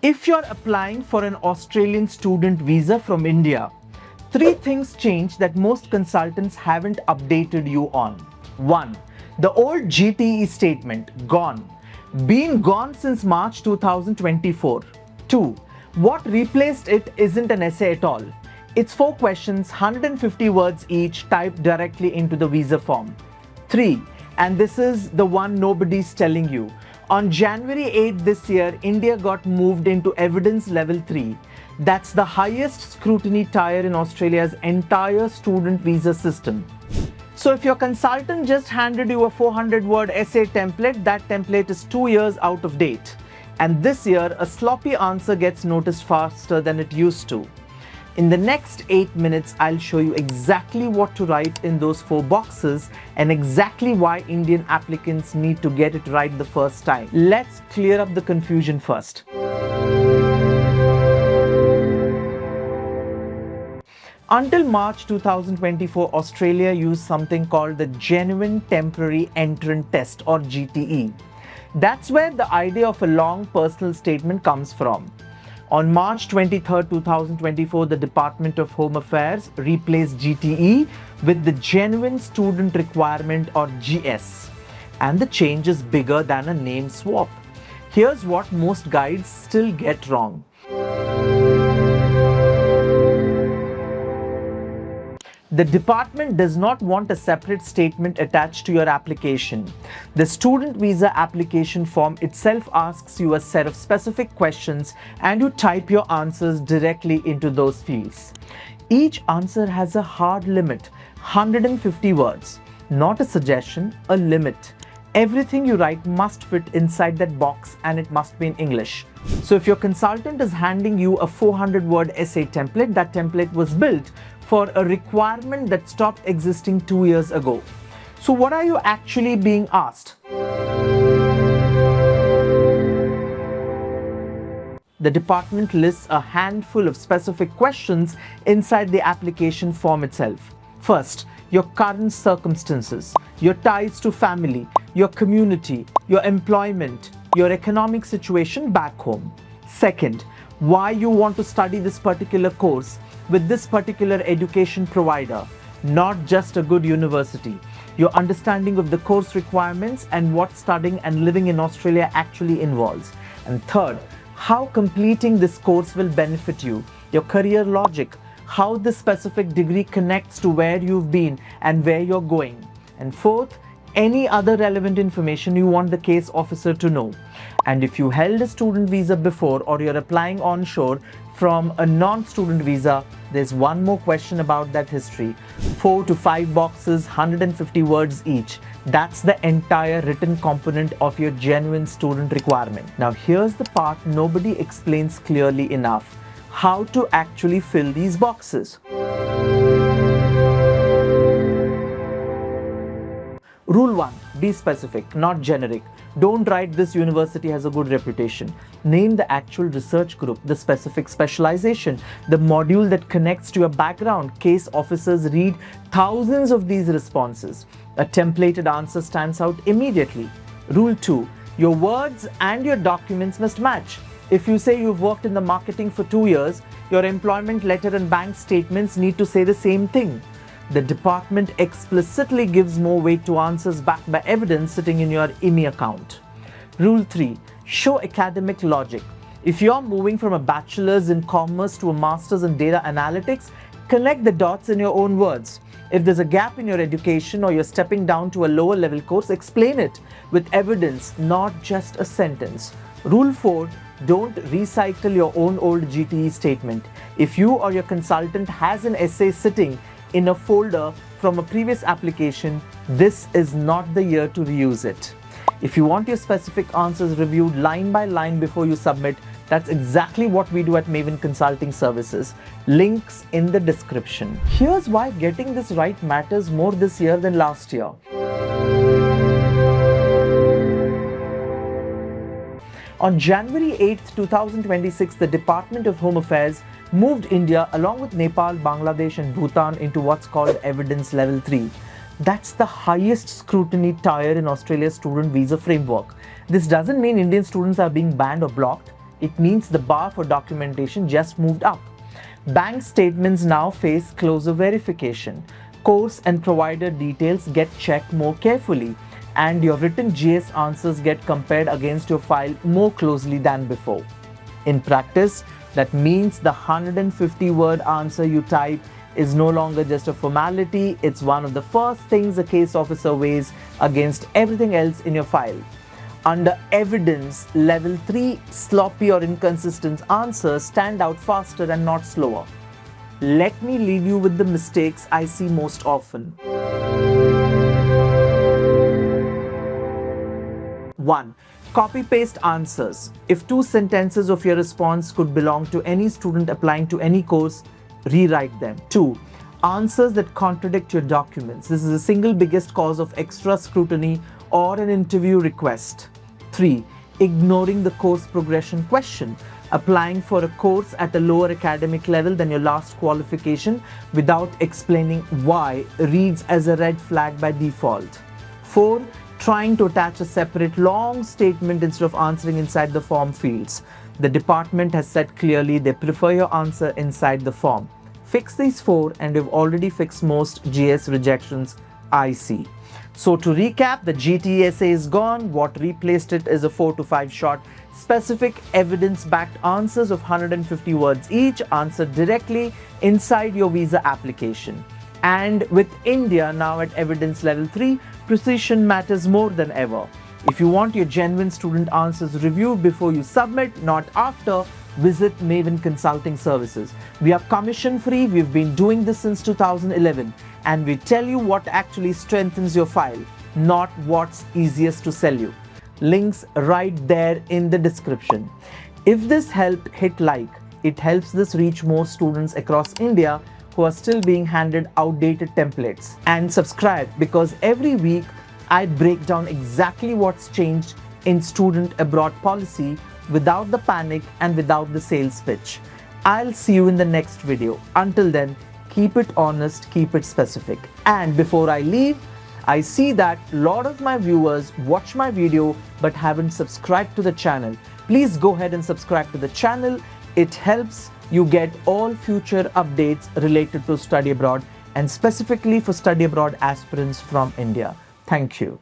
If you're applying for an Australian student visa from India, three things change that most consultants haven't updated you on. 1. The old GTE statement, gone. Been gone since March 2024. 2. What replaced it isn't an essay at all. It's 4 questions, 150 words each, typed directly into the visa form. 3. And this is the one nobody's telling you. On January 8 this year, India got moved into evidence level 3. That's the highest scrutiny tier in Australia's entire student visa system. So if your consultant just handed you a 400-word essay template, that template is 2 years out of date. And this year, a sloppy answer gets noticed faster than it used to. In the next 8 minutes, I'll show you exactly what to write in those 4 boxes and exactly why Indian applicants need to get it right the first time. Let's clear up the confusion first. Until March 2024, Australia used something called the Genuine Temporary Entrant Test, or GTE. That's where the idea of a long personal statement comes from. On March 23, 2024, the Department of Home Affairs replaced GTE with the Genuine Student Requirement, or GS. And the change is bigger than a name swap. Here's what most guides still get wrong. The department does not want a separate statement attached to your application. The student visa application form itself asks you a set of specific questions and you type your answers directly into those fields. Each answer has a hard limit, 150 words. Not a suggestion, a limit. Everything you write must fit inside that box and it must be in English. So if your consultant is handing you a 400-word essay template, that template was built for a requirement that stopped existing 2 years ago. So what are you actually being asked? The department lists a handful of specific questions inside the application form itself. First, your current circumstances, your ties to family, your community, your employment, your economic situation back home. Second, why you want to study this particular course with this particular education provider, not just a good university. Your understanding of the course requirements and what studying and living in Australia actually involves. And third, how completing this course will benefit you, your career logic, how this specific degree connects to where you've been and where you're going. And fourth, any other relevant information you want the case officer to know. And if you held a student visa before or you're applying onshore from a non-student visa, there's one more question about that history. 4 to 5 boxes, 150 words each. That's the entire written component of your genuine student requirement. Now here's the part nobody explains clearly enough. How to actually fill these boxes. Rule 1. Be specific, not generic. Don't write this university has a good reputation. Name the actual research group, the specific specialization, the module that connects to your background. Case officers read thousands of these responses. A templated answer stands out immediately. Rule 2. Your words and your documents must match. If you say you've worked in the marketing for 2 years, your employment letter and bank statements need to say the same thing. The department explicitly gives more weight to answers backed by evidence sitting in your IME account. Rule 3. Show academic logic. If you're moving from a bachelor's in commerce to a master's in data analytics, connect the dots in your own words. If there's a gap in your education or you're stepping down to a lower level course, explain it with evidence, not just a sentence. Rule 4. Don't recycle your own old GTE statement. If you or your consultant has an essay sitting in a folder from a previous application, this is not the year to reuse it. If you want your specific answers reviewed line by line before you submit, that's exactly what we do at Maven Consulting Services. Links in the description. Here's why getting this right matters more this year than last year. On January 8, 2026, the Department of Home Affairs moved India along with Nepal, Bangladesh and Bhutan into what's called Evidence Level 3. That's the highest scrutiny tier in Australia's student visa framework. This doesn't mean Indian students are being banned or blocked. It means the bar for documentation just moved up. Bank statements now face closer verification. Course and provider details get checked more carefully, and your written GS answers get compared against your file more closely than before. In practice, that means the 150-word answer you type is no longer just a formality, it's one of the first things a case officer weighs against everything else in your file. Under evidence, level 3 sloppy or inconsistent answers stand out faster and not slower. Let me leave you with the mistakes I see most often. 1. Copy-paste answers. If 2 sentences of your response could belong to any student applying to any course, rewrite them. 2. Answers that contradict your documents. This is the single biggest cause of extra scrutiny or an interview request. 3. Ignoring the course progression question. Applying for a course at a lower academic level than your last qualification without explaining why reads as a red flag by default. 4. Trying to attach a separate long statement instead of answering inside the form fields. The department has said clearly they prefer your answer inside the form. Fix these 4 and you've already fixed most GS rejections I see. So to recap, the GTE essay is gone. What replaced it is a 4 to 5 short specific evidence-backed answers of 150 words each, answered directly inside your visa application. And with India now at evidence level 3, precision matters more than ever. If you want your genuine student answers reviewed before you submit, not after, visit Maven Consulting Services. We are commission free, we've been doing this since 2011, and we tell you what actually strengthens your file, not what's easiest to sell you. Links right there in the description. If this helped, hit like. It helps this reach more students across India who are still being handed outdated templates. And subscribe, because every week I break down exactly what's changed in student abroad policy without the panic and without the sales pitch. I'll see you in the next video. Until then, keep it honest, keep it specific. And before I leave, I see that a lot of my viewers watch my video but haven't subscribed to the channel. Please go ahead and subscribe to the channel. It helps you get all future updates related to study abroad, and specifically for study abroad aspirants from India. Thank you.